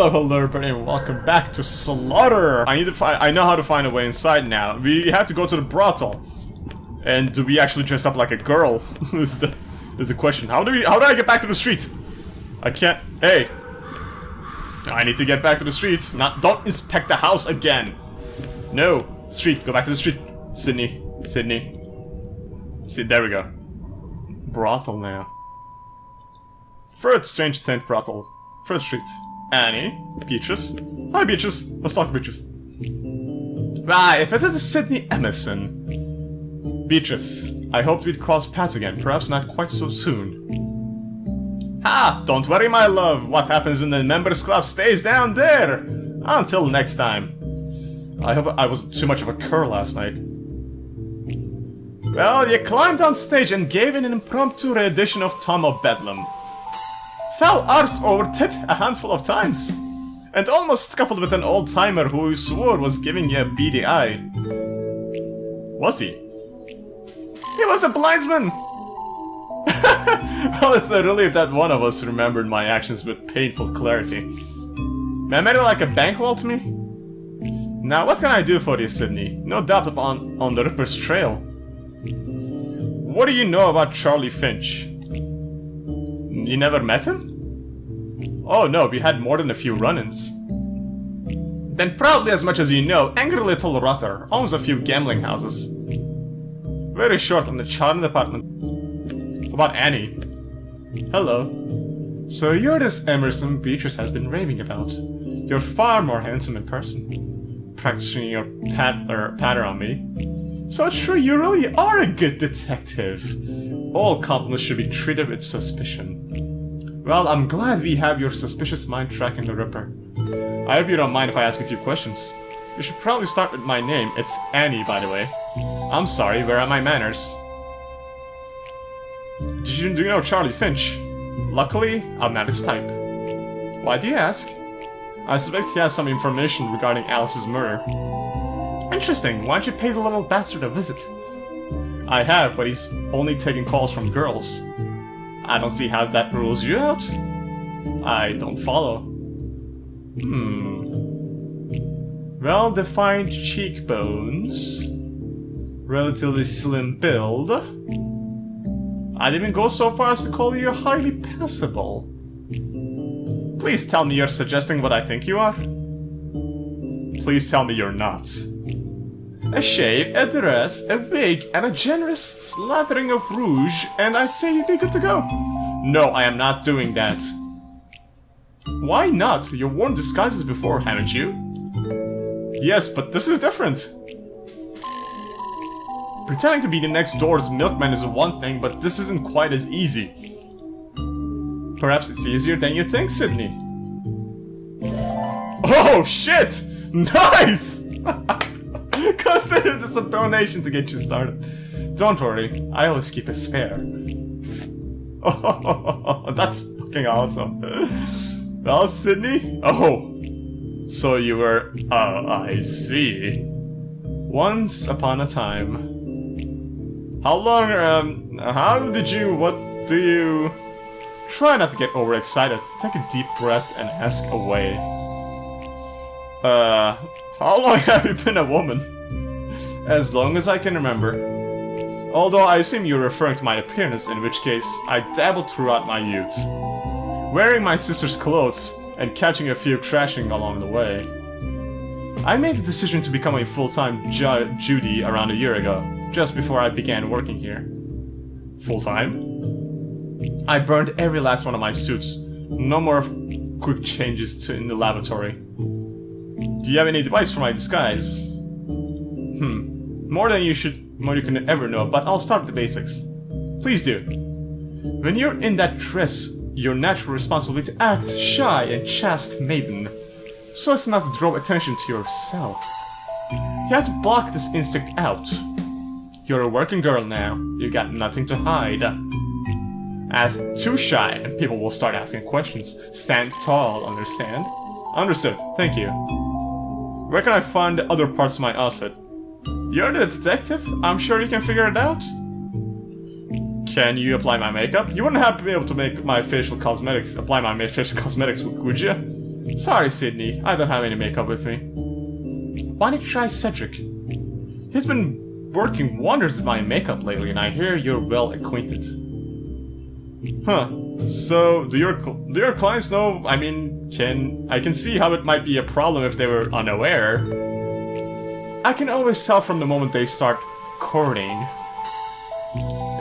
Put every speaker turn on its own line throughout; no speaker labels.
Hello and welcome back to Slaughter! I know how to find a way inside now. We have to go to the brothel. And do we actually dress up like a girl? This is the question. How do I get back to the street? I can't. Hey! I need to get back to the street. Don't inspect the house again. No. Street. Go back to the street. Sydney. See, there we go. Brothel now. Third strange tent brothel. First street. Annie. Beatrice. Hi, Beatrice. Let's talk, Beatrice. Ah, if it is Sydney Emerson. Beatrice, I hoped we'd cross paths again. Perhaps not quite so soon. Ah, don't worry, my love. What happens in the members club stays down there. Until next time. I hope I wasn't too much of a cur last night. Well, you climbed on stage and gave an impromptu rendition of Tom of Bedlam. Fell arse over tit a handful of times. And almost scuffled with an old-timer who swore was giving you a beady eye. Was he? He was a blindsman! Well, it's a relief that one of us remembered my actions with painful clarity. Am I like a bank vault to me? Now, what can I do for you, Sydney? No doubt on the Ripper's trail. What do you know about Charlie Finch? You never met him? Oh no, we had more than a few run-ins. Then probably as much as you know, angry little rotter, owns a few gambling houses. Very short on the charm department. About Annie. Hello. So you're this Emerson Beatrice has been raving about. You're far more handsome in person. Practicing your patter on me. So true, you really are a good detective. All compliments should be treated with suspicion. Well, I'm glad we have your suspicious mind tracking the Ripper. I hope you don't mind if I ask a few questions. You should probably start with my name. It's Annie, by the way. I'm sorry, where are my manners? Do you know Charlie Finch? Luckily, I'm not his type. Why do you ask? I suspect he has some information regarding Alice's murder. Interesting, why don't you pay the little bastard a visit? I have, but he's only taking calls from girls. I don't see how that rules you out. I don't follow. Well-defined cheekbones. Relatively slim build. I'd even go so far as to call you highly passable. Please tell me you're suggesting what I think you are. Please tell me you're not. A shave, a dress, a wig, and a generous slathering of rouge, and I'd say you'd be good to go. No, I am not doing that. Why not? You've worn disguises before, haven't you? Yes, but this is different. Pretending to be the next door's milkman is one thing, but this isn't quite as easy. Perhaps it's easier than you think, Sydney. Oh, shit! Nice! Consider this a donation to get you started. Don't worry, I always keep a spare. Oh, that's fucking awesome. Well, Sydney? Oh, so you were... Oh, I see. Once upon a time. How long, what do you... Try not to get overexcited. Take a deep breath and ask away. How long have you been a woman? As long as I can remember. Although I assume you're referring to my appearance, in which case I dabbled throughout my youth. Wearing my sister's clothes and catching a few trashing along the way. I made the decision to become a full-time Judy around a year ago, just before I began working here. Full-time? I burned every last one of my suits. No more quick changes in the lavatory. Do you have any advice for my disguise? More than you can ever know, but I'll start with the basics. Please do. When you're in that dress, your natural response will be to act shy and chaste maiden, so as not to draw attention to yourself. You have to block this instinct out. You're a working girl now. You got nothing to hide. Act too shy, and people will start asking questions. Stand tall, understand? Understood, thank you. Where can I find the other parts of my outfit? You're the detective? I'm sure you can figure it out. Can you apply my makeup? You wouldn't have to be able to make my facial cosmetics, would you? Sorry, Sydney, I don't have any makeup with me. Why don't you try Cedric? He's been working wonders with my makeup lately, and I hear you're well acquainted. Huh. So, do your clients know? I mean, I can see how it might be a problem if they were unaware. I can always tell from the moment they start courting.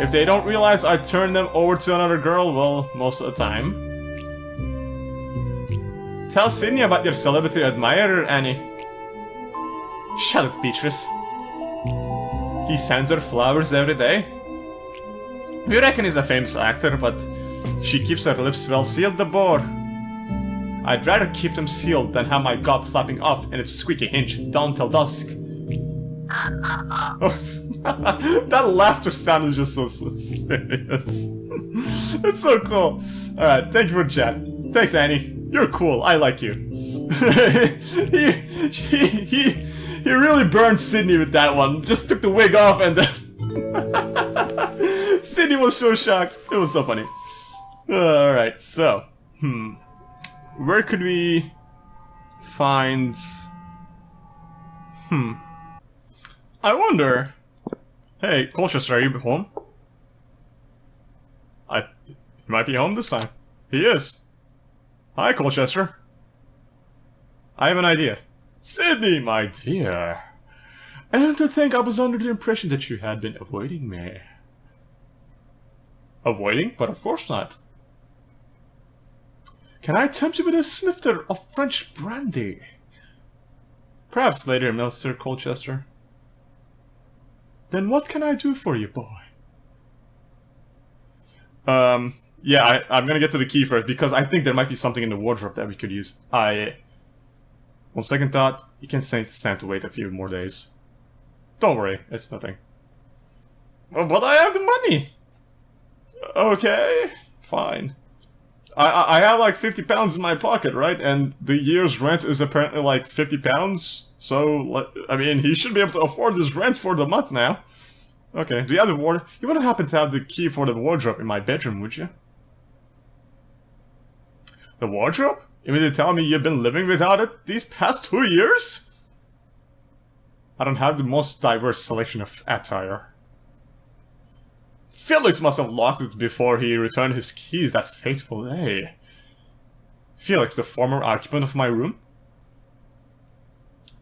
If they don't realize I turned them over to another girl, well, most of the time. Tell Sydney about your celebrity admirer, Annie. Shut up, Beatrice. He sends her flowers every day. We reckon he's a famous actor, but she keeps her lips well sealed, the boar. I'd rather keep them sealed than have my gob flapping off in its squeaky hinge down till dusk. That laughter sound is just so serious. It's so cool. Alright, thank you for the chat. Thanks, Annie. You're cool. I like you. he really burned Sydney with that one. Just took the wig off and then... Sydney was so shocked. It was so funny. Alright, so... Where could we... find... I wonder... Hey, Colchester, are you home? He might be home this time. He is. Hi, Colchester. I have an idea. Sydney, my dear. And to think I was under the impression that you had been avoiding me. Avoiding? But of course not. Can I tempt you with a snifter of French brandy? Perhaps later, Mr. Colchester. Then what can I do for you, boy? Yeah, I'm gonna get to the key first, because I think there might be something in the wardrobe that we could use. On second thought, you can stand to wait a few more days. Don't worry, it's nothing. Well, but I have the money! Okay, fine. I have like £50 in my pocket, right? And the year's rent is apparently like £50. So, I mean, he should be able to afford his rent for the month now. Okay, do you have the wardrobe? You wouldn't happen to have the key for the wardrobe in my bedroom, would you? The wardrobe? You mean to tell me you've been living without it these past 2 years? I don't have the most diverse selection of attire. Felix must have locked it before he returned his keys that fateful day. Felix, the former occupant of my room?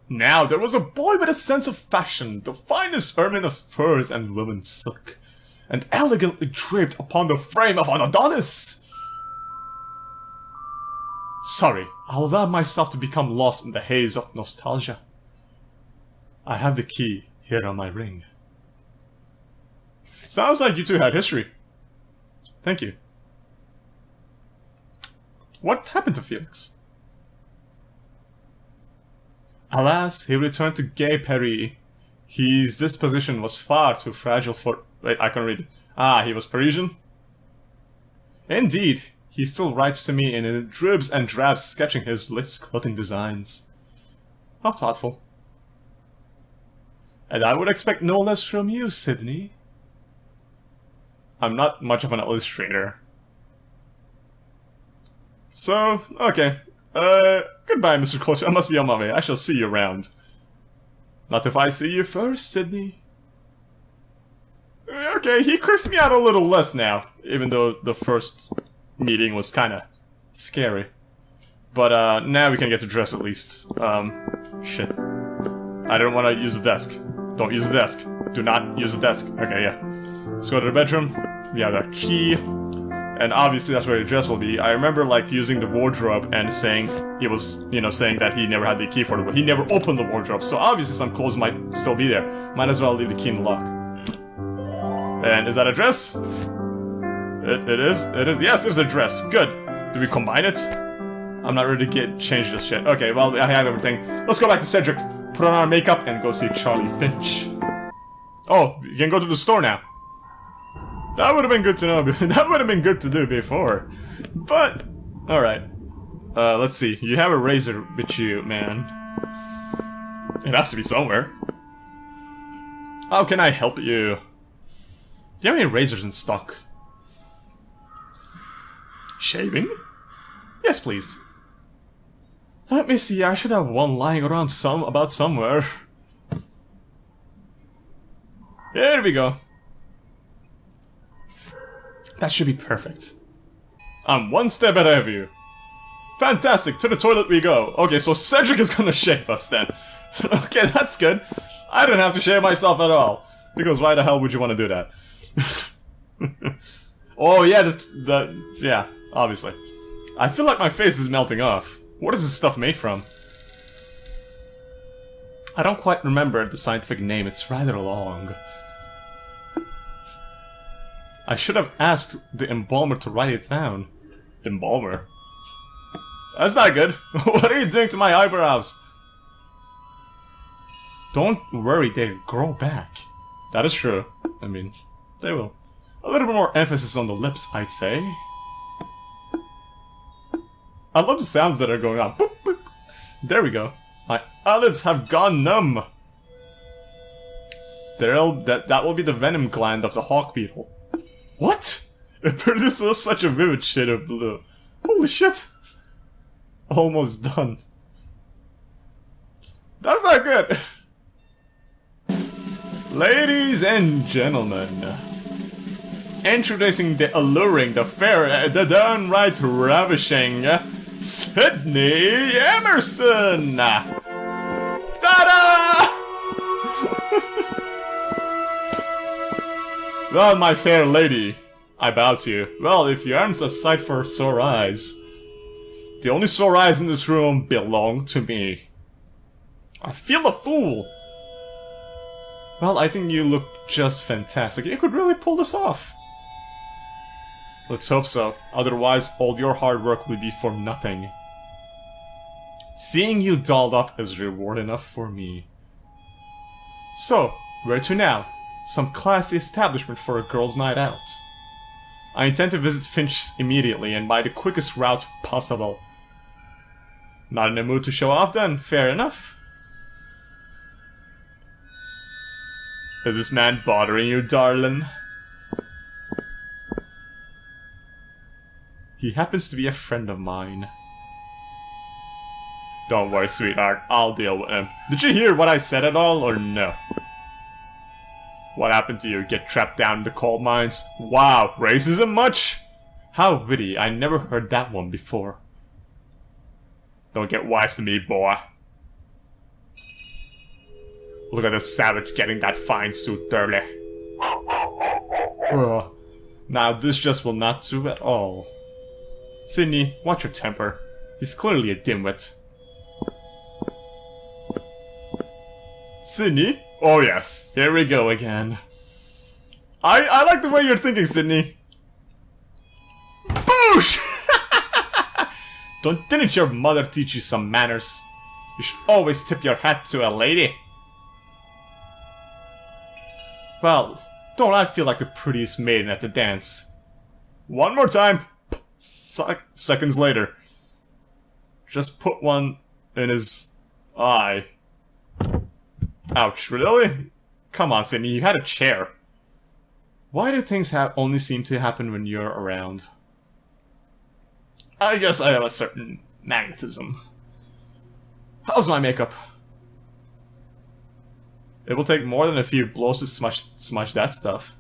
Now, there was a boy with a sense of fashion, the finest ermine of furs and women's silk, and elegantly draped upon the frame of an Adonis! Sorry, I'll allow myself to become lost in the haze of nostalgia. I have the key here on my ring. Sounds like you two had history. Thank you. What happened to Felix? Alas, he returned to Gay Paris. His disposition was far too fragile for... Wait, I can read it. Ah, he was Parisian? Indeed, he still writes to me in dribs and drabs sketching his latest clothing designs. How thoughtful. And I would expect no less from you, Sydney. I'm not much of an illustrator. So, okay. Goodbye, Mr. Culture. I must be on my way. I shall see you around. Not if I see you first, Sydney. Okay, he creeps me out a little less now, even though the first meeting was kinda scary. But, now we can get to dress at least. Shit. I don't want to use the desk. Don't use the desk. Do not use the desk. Okay, yeah. Let's go to the bedroom. We have our key. And obviously that's where the dress will be. I remember, like, using the wardrobe and saying... He was, you know, saying that he never had the key for the... He never opened the wardrobe, so obviously some clothes might still be there. Might as well leave the key in the lock. And is that a dress? It is? It is? Yes, there's a dress. Good. Do we combine it? I'm not ready to change this shit. Okay, well, I have everything. Let's go back to Cedric. Put on our makeup and go see Charlie Finch. Oh, you can go to the store now. That would have been good to know. That would have been good to do before. But, alright. Let's see. You have a razor with you, man. It has to be somewhere. How can I help you? Do you have any razors in stock? Shaving? Yes, please. Let me see, I should have one lying around about somewhere. Here we go. That should be perfect. I'm one step ahead of you. Fantastic, to the toilet we go. Okay, so Cedric is gonna shave us then. Okay, that's good. I don't have to shave myself at all. Because why the hell would you want to do that? Oh yeah, yeah, obviously. I feel like my face is melting off. What is this stuff made from? I don't quite remember the scientific name, it's rather long. I should have asked the embalmer to write it down. Embalmer? That's not good. What are you doing to my eyebrows? Don't worry, they'll grow back. That is true. I mean, they will. A little bit more emphasis on the lips, I'd say. I love the sounds that are going on. Boop, boop. There we go. My eyelids have gone numb. That will be the venom gland of the hawk beetle. What? It produces such a vivid shade of blue. Holy shit. Almost done. That's not good. Ladies and gentlemen, introducing the alluring, the fair, the downright ravishing Sydney Emerson! Ta-da! Well, my fair lady, I bow to you. Well, if you aren't a sight for sore eyes. The only sore eyes in this room belong to me. I feel a fool! Well, I think you look just fantastic. You could really pull this off. Let's hope so. Otherwise, all your hard work will be for nothing. Seeing you dolled up is reward enough for me. So, where to now? Some classy establishment for a girls' night out. I intend to visit Finch immediately and by the quickest route possible. Not in the mood to show off then, fair enough. Is this man bothering you, darling? He happens to be a friend of mine. Don't worry, sweetheart, I'll deal with him. Did you hear what I said at all, or no? What happened to you? Get trapped down in the coal mines? Wow, racism much? How witty, I never heard that one before. Don't get wise to me, boy. Look at this savage getting that fine suit dirty. Ugh. Now this just will not do at all. Sydney, watch your temper. He's clearly a dimwit. Sydney? Oh yes, here we go again. I like the way you're thinking, Sydney. Boosh! Didn't your mother teach you some manners? You should always tip your hat to a lady. Well, don't I feel like the prettiest maiden at the dance? One more time! Seconds later. Just put one in his eye. Ouch, really? Come on, Sydney, you had a chair. Why do things only seem to happen when you're around? I guess I have a certain magnetism. How's my makeup? It will take more than a few blows to smudge that stuff.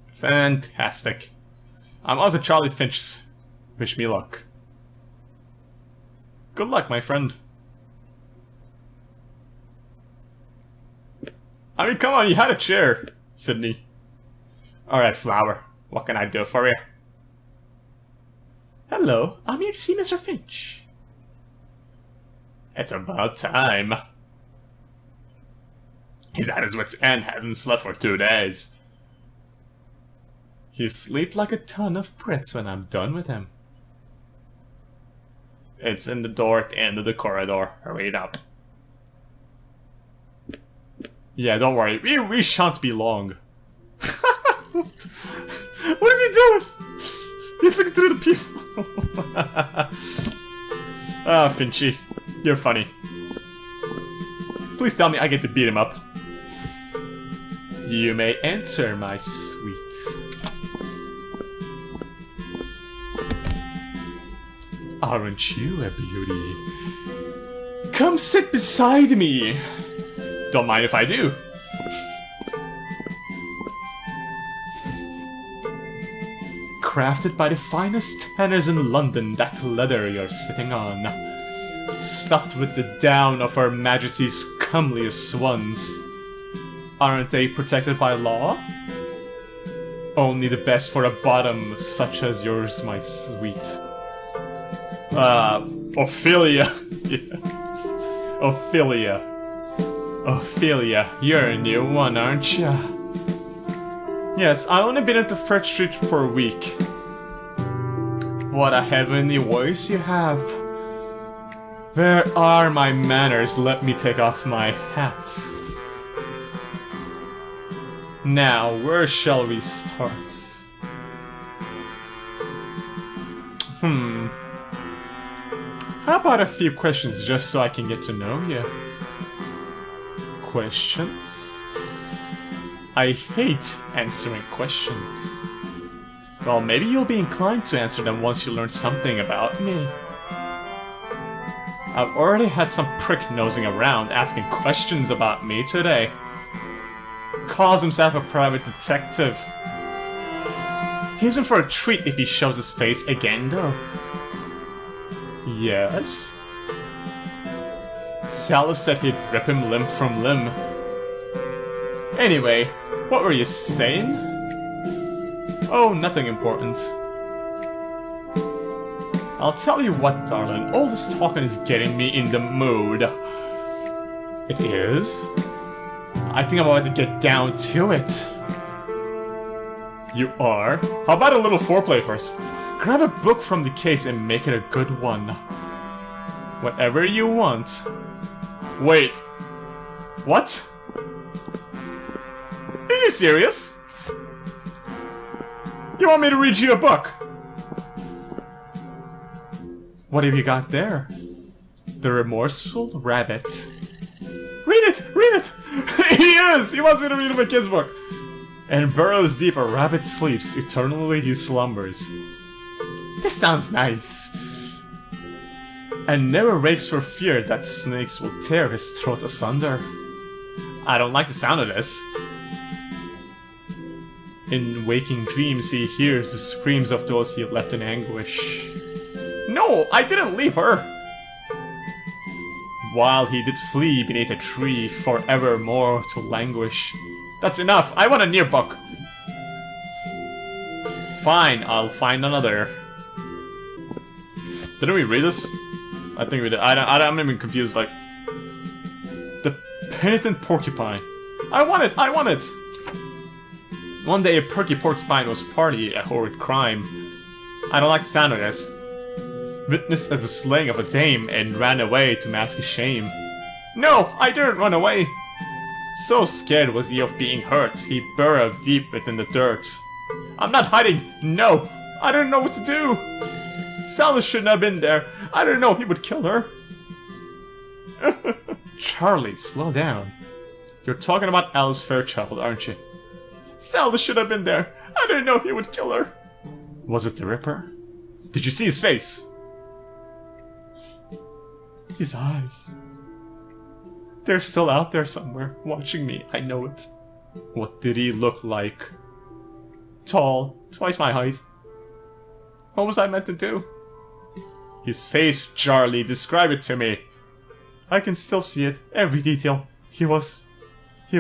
Fantastic. I'm on to Charlie Finch's. Wish me luck. Good luck, my friend. I mean, come on, you had a chair, Sydney. Alright, Flower. What can I do for you? Hello, I'm here to see Mr. Finch. It's about time. He's at his wit's end, hasn't slept for 2 days. He'll sleep like a ton of bricks when I'm done with him. It's in the door at the end of the corridor. Hurry it up. Yeah, don't worry. We shan't be long. What is he doing? He's looking through the people. Ah, Finchy. You're funny. Please tell me I get to beat him up. You may enter, my sweets. Aren't you a beauty? Come sit beside me! Don't mind if I do. Crafted by the finest tanners in London, that leather you're sitting on. Stuffed with the down of Her Majesty's comeliest swans. Aren't they protected by law? Only the best for a bottom such as yours, my sweet. Ophelia. Yes. Ophelia. Ophelia, you're a new one, aren't ya? Yes, I've only been at the Fred Street for a week. What a heavenly voice you have. Where are my manners? Let me take off my hat. Now, where shall we start? How about a few questions just so I can get to know you? Questions? I hate answering questions. Well, maybe you'll be inclined to answer them once you learn something about me. I've already had some prick nosing around asking questions about me today. Calls himself a private detective. He's in for a treat if he shows his face again, though. Yes? Salus said he'd rip him limb from limb. Anyway, what were you saying? Oh, nothing important. I'll tell you what, darling, all this talking is getting me in the mood. It is? I think I'm about to get down to it. You are? How about a little foreplay first? Grab a book from the case and make it a good one. Whatever you want. Wait. What? Is he serious? You want me to read you a book? What have you got there? The Remorseful Rabbit. Read it! Read it! He is! He wants me to read him a kid's book. And burrows deep a rabbit sleeps, eternally he slumbers. This sounds nice. And never wakes for fear that snakes will tear his throat asunder. I don't like the sound of this. In waking dreams he hears the screams of those he left in anguish. No, I didn't leave her! While he did flee beneath a tree, forevermore to languish. That's enough, I want a near book! Fine, I'll find another. Didn't we read this? I think we did. I'm even confused, like... The Penitent Porcupine. I want it! I want it! One day a perky porcupine was party a horrid crime. I don't like the sound of this. Witnessed as the slaying of a dame and ran away to mask his shame. No, I didn't run away! So scared was he of being hurt, he burrowed deep within the dirt. I'm not hiding! No! I didn't know what to do! Salus shouldn't have been there! I didn't know he would kill her! Charlie, slow down. You're talking about Alice Fairchild, aren't you? Salus should have been there! I didn't know he would kill her! Was it the Ripper? Did you see his face? His eyes. They're still out there somewhere, watching me, I know it. What did he look like? Tall, twice my height. What was I meant to do? His face, Charlie, describe it to me. I can still see it, every detail. He was... It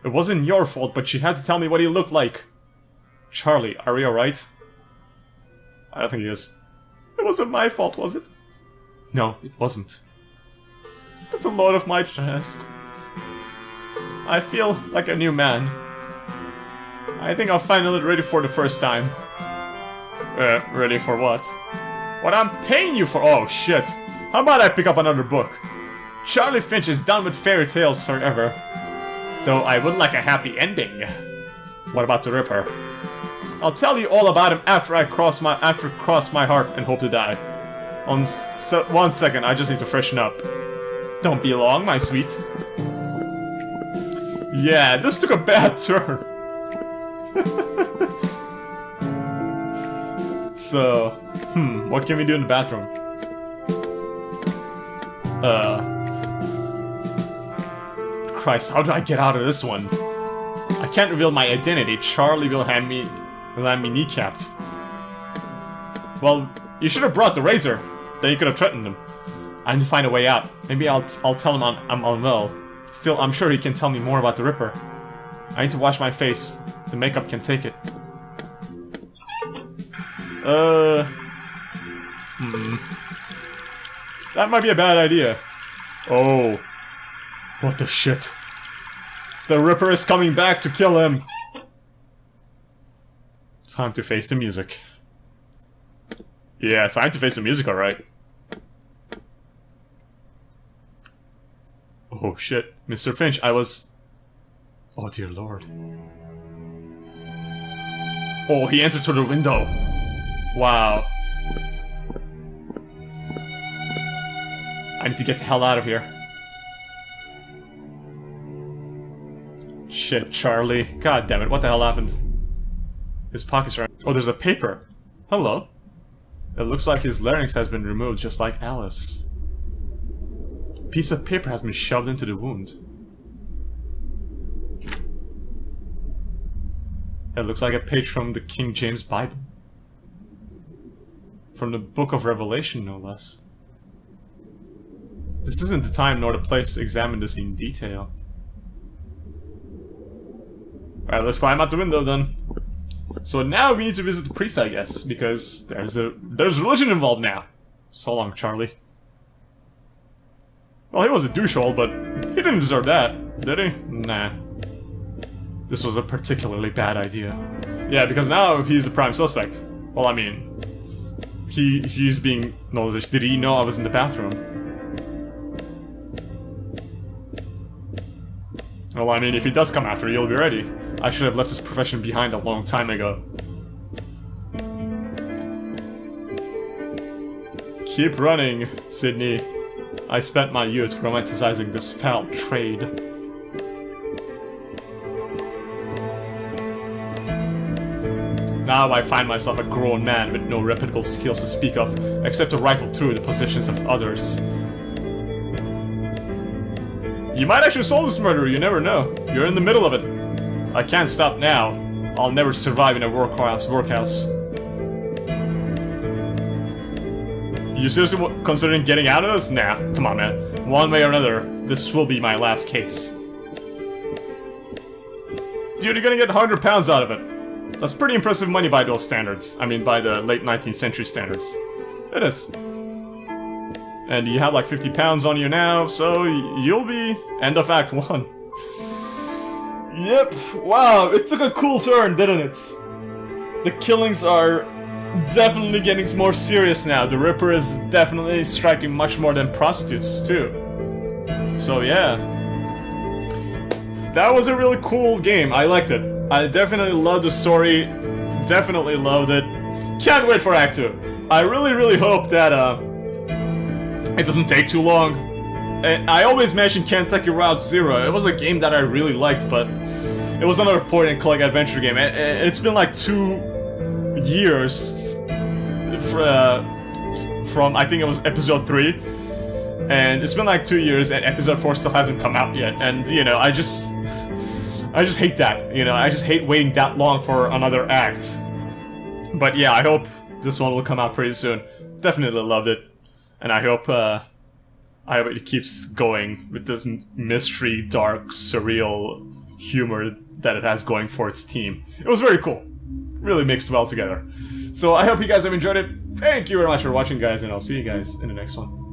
wasn't your fault, but you had to tell me what he looked like. Charlie, are you alright? I don't think he is. It wasn't my fault, was it? No, it wasn't. That's a load off my chest. I feel like a new man. I think I'm finally ready for the first time. Ready for what? What I'm paying you for? Oh, shit. How about I pick up another book? Charlie Finch is done with fairy tales forever. Though I would like a happy ending. What about the Ripper? I'll tell you all about him after I cross my heart and hope to die. One second, I just need to freshen up. Don't be long, my sweet. Yeah, this took a bad turn. So, What can we do in the bathroom? Christ, how do I get out of this one? I can't reveal my identity. Charlie will have me kneecapped. Well, you should have brought the razor. Then you could have threatened him. I need to find a way out. Maybe I'll tell him I'm unwell. Still, I'm sure he can tell me more about the Ripper. I need to wash my face. The makeup can take it. That might be a bad idea. Oh. What the shit? The Ripper is coming back to kill him! Time to face the music. Yeah, time to face the music, alright. Oh shit. Mr. Finch, I was... Oh dear lord. Oh, he entered through the window. Wow. I need to get the hell out of here. Shit, Charlie. God damn it, what the hell happened? His pockets are... Oh, there's a paper. Hello. It looks like his larynx has been removed, just like Alice. A piece of paper has been shoved into the wound. It looks like a page from the King James Bible. From the Book of Revelation, no less. This isn't the time nor the place to examine this in detail. Alright, let's climb out the window then. So now we need to visit the priest, I guess, because there's religion involved now. So long, Charlie. Well, he was a douchehole, but he didn't deserve that, did he? Nah. This was a particularly bad idea. Yeah, because now he's the prime suspect. Well, I mean, he's being knowledge. Did he know I was in the bathroom? Well, I mean, if he does come after, you'll be ready. I should have left this profession behind a long time ago. Keep running, Sydney. I spent my youth romanticizing this foul trade. Now I find myself a grown man with no reputable skills to speak of, except to rifle through the possessions of others. You might actually solve this murder, you never know. You're in the middle of it. I can't stop now. I'll never survive in a workhouse. You seriously considering getting out of this? Nah, come on, man. One way or another, this will be my last case. Dude, you're gonna get 100 pounds out of it. That's pretty impressive money by those standards. I mean, by the late 19th century standards. It is. And you have like 50 pounds on you now, so you'll be end of Act 1. Yep, wow, it took a cool turn, didn't it? The killings are definitely getting more serious now. The Ripper is definitely striking much more than prostitutes, too. So yeah. That was a really cool game, I liked it. I definitely loved the story, definitely loved it. Can't wait for Act 2. I really hope that, it doesn't take too long. I always mention Kentucky Route Zero. It was a game that I really liked, but it was another point and click adventure game. It's been like 2 years from I think it was episode 3, and it's been like 2 years, and episode 4 still hasn't come out yet. And you know, I just hate that. You know, I just hate waiting that long for another act. But yeah, I hope this one will come out pretty soon. Definitely loved it. And I hope it keeps going with this mystery, dark, surreal humor that it has going for its team. It was very cool. Really mixed well together. So I hope you guys have enjoyed it. Thank you very much for watching, guys, and I'll see you guys in the next one.